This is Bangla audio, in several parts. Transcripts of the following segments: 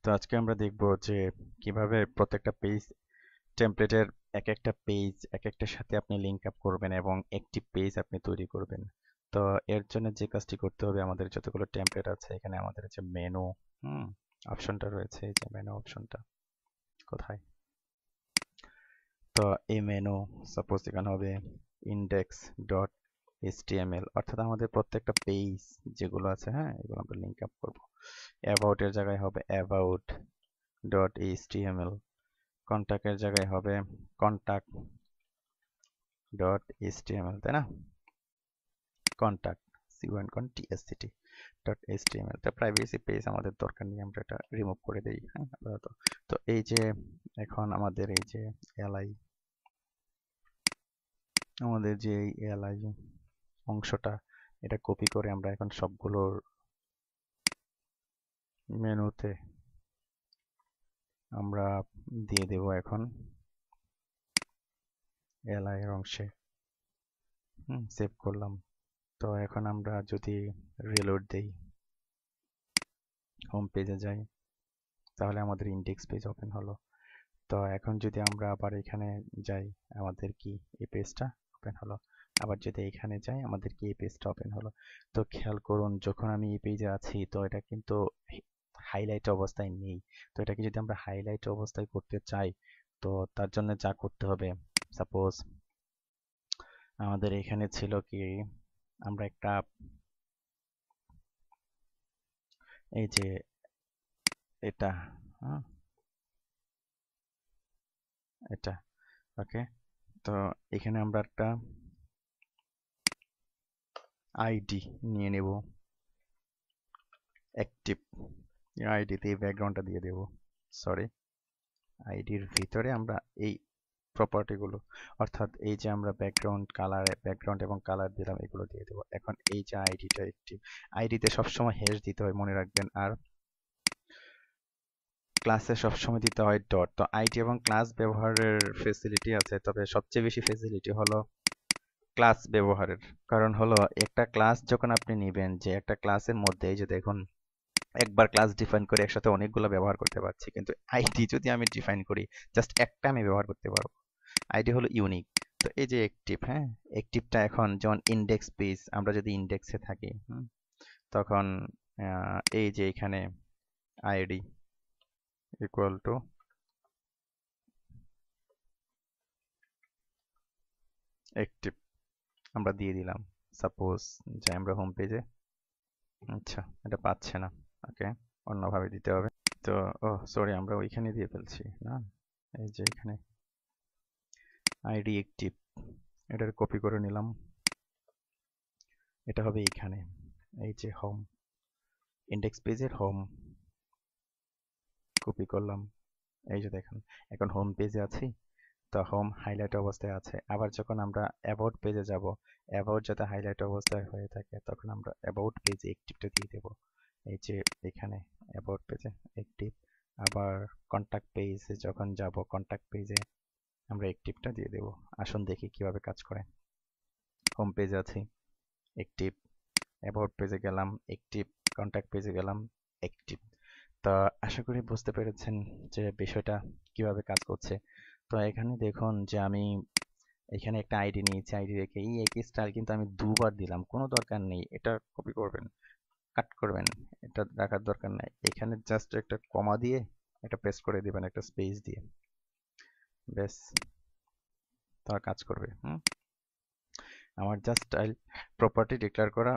তো আজকে আমরা দেখব যে কিভাবে প্রত্যেকটা পেজ টেমপ্লেটের একটা পেজ একটার সাথে আপনি লিংক আপ করবেন এবং একটি পেজ আপনি তৈরি করবেন। তো এর জন্য যে কাজটি করতে হবে, আমাদের যতগুলো টেমপ্লেট আছে এখানে আমাদের যে মেনু অপশনটা রয়েছে, এই যে মেনু অপশনটা কোথায়, তো এই মেনু সাপোজ এখানে হবে ইন্ডেক্স ডট এইচটিএমএল, অর্থাৎ আমাদের প্রত্যেকটা পেজ যেগুলো আছে, হ্যাঁ, এগুলো আমরা লিংক আপ করব। অ্যাবাউট এর জায়গায় হবে অ্যাবাউট ডট এইচটিএমএল, কন্টাক্টের জায়গায় হবে কন্টাক্ট ডট এইচটিএমএল, তাই না? Contact CONTACT dot HTML. তা প্রাইভেসি পেজ আমাদের দরকার নেই, আমরা এটা রিমুভ করে দেই, হ্যাঁ আপাতত। তো এই যে এখন আমাদের এই যে এলআই, আমাদের যে এই এলআই অংশটা, এটা কপি করে আমরা এখন সবগুলোর মেনুতে আমরা দিয়ে দেব এখন এলআই এর অংশে। সেভ করলাম। তো এখন আমরা যদি রিলোড দেই, হোম পেজে যাই, তাহলে আমাদের ইন্ডেক্স পেজ ওপেন হলো। তো এখন যদি আমরা আবার এখানে যাই, আমাদের কি এই পেজটা ওপেন হলো। আবার যদি এখানে যাই, আমাদের কি এই পেজটা ওপেন হলো। তো খেয়াল করুন, যখন আমি এই পেজে আছি তো এটা কিন্তু হাইলাইট অবস্থায় নেই। তো এটাকে যদি আমরা হাইলাইট অবস্থায় করতে চাই, তো তার জন্য যা করতে হবে, সাপোজ আমাদের এখানে ছিল কি, আমরা একটা এই যে এটা, হ্যাঁ, এটা ওকে। তো এখানে আমরা একটা আইডি নিয়ে নেব, অ্যাক্টিভ আইডিতে এই ব্যাকগ্রাউন্ডটা দিয়ে দেব। সরি, আইডির ভিতরে আমরা এই প্রপার্টিগুলো, অর্থাৎ এই যে আমরা ব্যাকগ্রাউন্ড এবং কালার দিলাম, এগুলো দিয়ে দেবো। এখন এই যে আইডিটা অ্যাক্টিভ, আইডিতে সবসময় হ্যাশ দিতে হয়, মনে রাখবেন। আর ক্লাসে সবসময় দিতে হয় ডট। তো আইডি এবং ক্লাস ব্যবহারের ফেসিলিটি আছে, তবে সবচেয়ে বেশি ফেসিলিটি হলো ক্লাস ব্যবহারের। কারণ হলো একটা ক্লাস যখন আপনি নেবেন, যে একটা ক্লাসের মধ্যে এই যে দেখুন, একবার ক্লাস ডিফাইন করে একসাথে অনেকগুলো ব্যবহার করতে পারছি, কিন্তু আইডি যদি আমি ডিফাইন করি, জাস্ট একটা আমি ব্যবহার করতে পারবো। আইডি হলো ইউনিক। তো এই যে অ্যাক্টিভ, হ্যাঁ, অ্যাক্টিভটা এখন যেমন ইন্ডেক্স পেজ, আমরা যদি ইন্ডেক্সে থাকি, তখন এই যে এখানে আইডি ইকুয়াল টু অ্যাক্টিভ আমরা দিয়ে দিলাম। সাপোজ যে আমরা হোম পেজে, আচ্ছা এটা পাচ্ছে না, ওকে, অন্যভাবে দিতে হবে। তো ও সরি, আমরা ওইখানে দিয়ে ফেলছি না, এই যে এখানে আইডি অ্যাক্টিভ, এটার কপি করে নিলাম, এটা হবে এইখানে, এই যে হোম, ইন্ডেক্স পেজের হোম, কপি করলাম। এই যে দেখেন, এখন হোম পেজে আছি, তো হোম হাইলাইট অবস্থায় আছে। আবার যখন আমরা অ্যাবাউট পেজে যাব, অ্যাবাউট যাতে হাইলাইট অবস্থায় হয়ে থাকে, তখন আমরা অ্যাবাউট পেজে অ্যাক্টিভটা দিয়ে দেব। এই যে এখানে অ্যাবাউট পেজে অ্যাক্টিভ। আবার কন্টাক্ট পেজে যখন যাব, কন্টাক্ট পেজে আমরা অ্যাক্টিভটা দিয়ে দেব। আসুন দেখি কিভাবে কাজ করে। হোম পেজে আছি, অ্যাক্টিভ, অ্যাবাউট পেজে গেলাম, অ্যাক্টিভ, কন্টাক্ট পেজে গেলাম, অ্যাক্টিভ। তো আশা করি বুঝতে পেরেছেন যে বিষয়টা কিভাবে কাজ করছে। তো এখানে দেখুন যে আমি এখানে একটা আইডি নিয়েছি, আইডি রেখে এই একই স্টাইল কিন্তু আমি দুবার দিলাম, কোনো দরকার নেই। এটা কপি করবেন, কাট করবেন, এটা রাখার দরকার নাই। এখানে জাস্ট একটা কমা দিয়ে এটা পেস্ট করে দিবেন, একটা স্পেস দিয়ে, ব্যাস, তা কাজ করবে। আমার জাস্ট স্টাইল প্রপার্টি ডিক্লেয়ার করা,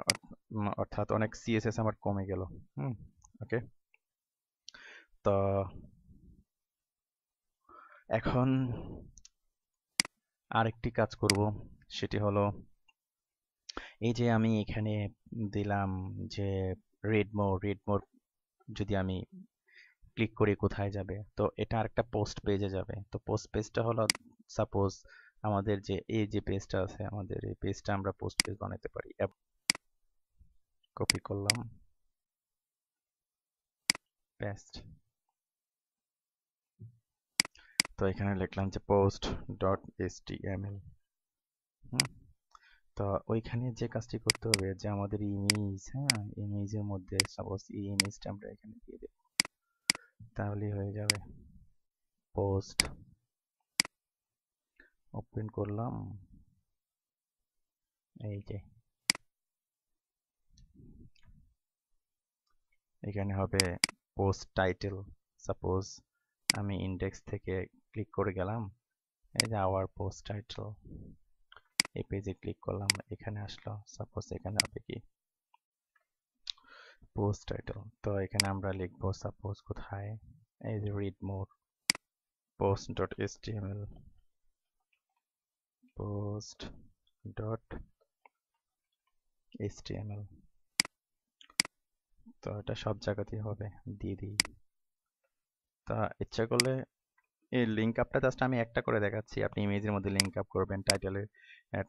অর্থাৎ অনেক সিএসএস আমার কমে গেল। ওকে। তো এখন আরেকটি কাজ করব, সেটি হলো এই যে আমি এখানে দিলাম যে রেড মোর যদি আমি ক্লিক করি কোথায় যাবে, তো এটা আরেকটা পোস্ট পেজে যাবে। তো পোস্ট পেজটা হলো, সাপোজ আমাদের যে এই যে পেজটা আছে, আমাদের এই পেজটা আমরা পোস্ট পেজ বানাতে পারি। কপি করলাম, পেস্ট। তো এখানে লিখলাম যে পোস্ট ডট এইচটিএমএল। তো ওইখানে যে কাজটি করতে হবে, যে আমাদের ইমেজ, হ্যাঁ, ইমেজের মধ্যে সাপোজ এই ইমেজটা আমরা এখানে দিয়ে দেব। তাহলেই হয়ে যাবে। পোস্ট ওপেন করলাম, এই যে এখানে হবে পোস্ট টাইটেল। সাপোজ আমি ইন্ডেক্স থেকে ক্লিক করে গেলাম, এই যে আওয়ার পোস্ট টাইটেল, এই পেজে ক্লিক করলাম, এখানে আসলো, সাপোজ এখানে হবে কি পোস্ট টাইটেল। তো এখানে আমরা লিখবো সাপোজ কোথায়, এই যে read more post dot HTML, post dot HTML. তো এটা সব জায়গাতেই হবে, দিয়ে দিই। তা ইচ্ছা করলে এই লিঙ্ক আপটা জাস্ট আমি একটা করে দেখাচ্ছি, আপনি ইমেজের মধ্যে লিঙ্ক আপ করবেন,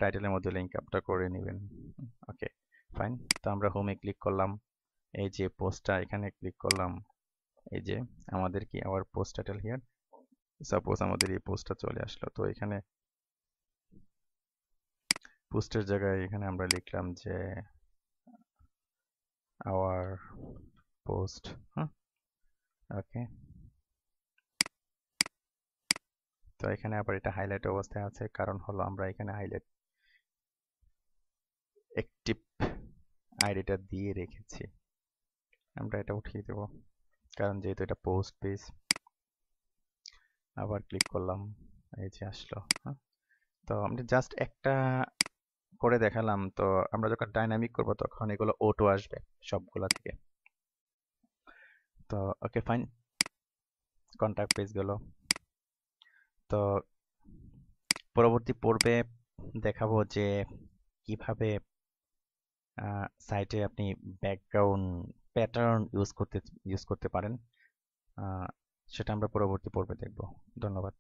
টাইটেলের মধ্যে লিঙ্ক আপটা করে নেবেন। Okay fine. তো আমরা হোমে ক্লিক করলাম, এই যে পোস্টটা এখানে ক্লিক করলাম, এই যে আমাদের কি our post title here, suppose আমাদের এই পোস্টটা চলে আসলো। তো এখানে পোস্টের জায়গায় এখানে আমরা লিখলাম যে আওয়ার পোস্ট। ওকে, তো এখানে আবার এটা হাইলাইট অবস্থায় আছে, কারণ হলো আমরা এখানে হাইলাইট অ্যাক্টিভ আইডিটা দিয়ে রেখেছি। আমরা এটা উঠিয়ে দেব, কারণ যেহেতু এটা পোস্ট পেজ। আবার ক্লিক করলাম, এই যে আসলো। তো আমরা জাস্ট একটা করে দেখালাম। তো আমরা যখন ডাইনামিক করব তখন এগুলো অটো আসবে সবগুলা থেকে। তো ওকে ফাইন, কন্টাক্ট পেজ গেল। তো পরবর্তী পর্বে দেখাবো যে কিভাবে সাইটে আপনি ব্যাকগ্রাউন্ড প্যাটার্ন ইউজ করতে পারেন। সেটা আমরা পরবর্তী পর্বে দেখব। ধন্যবাদ।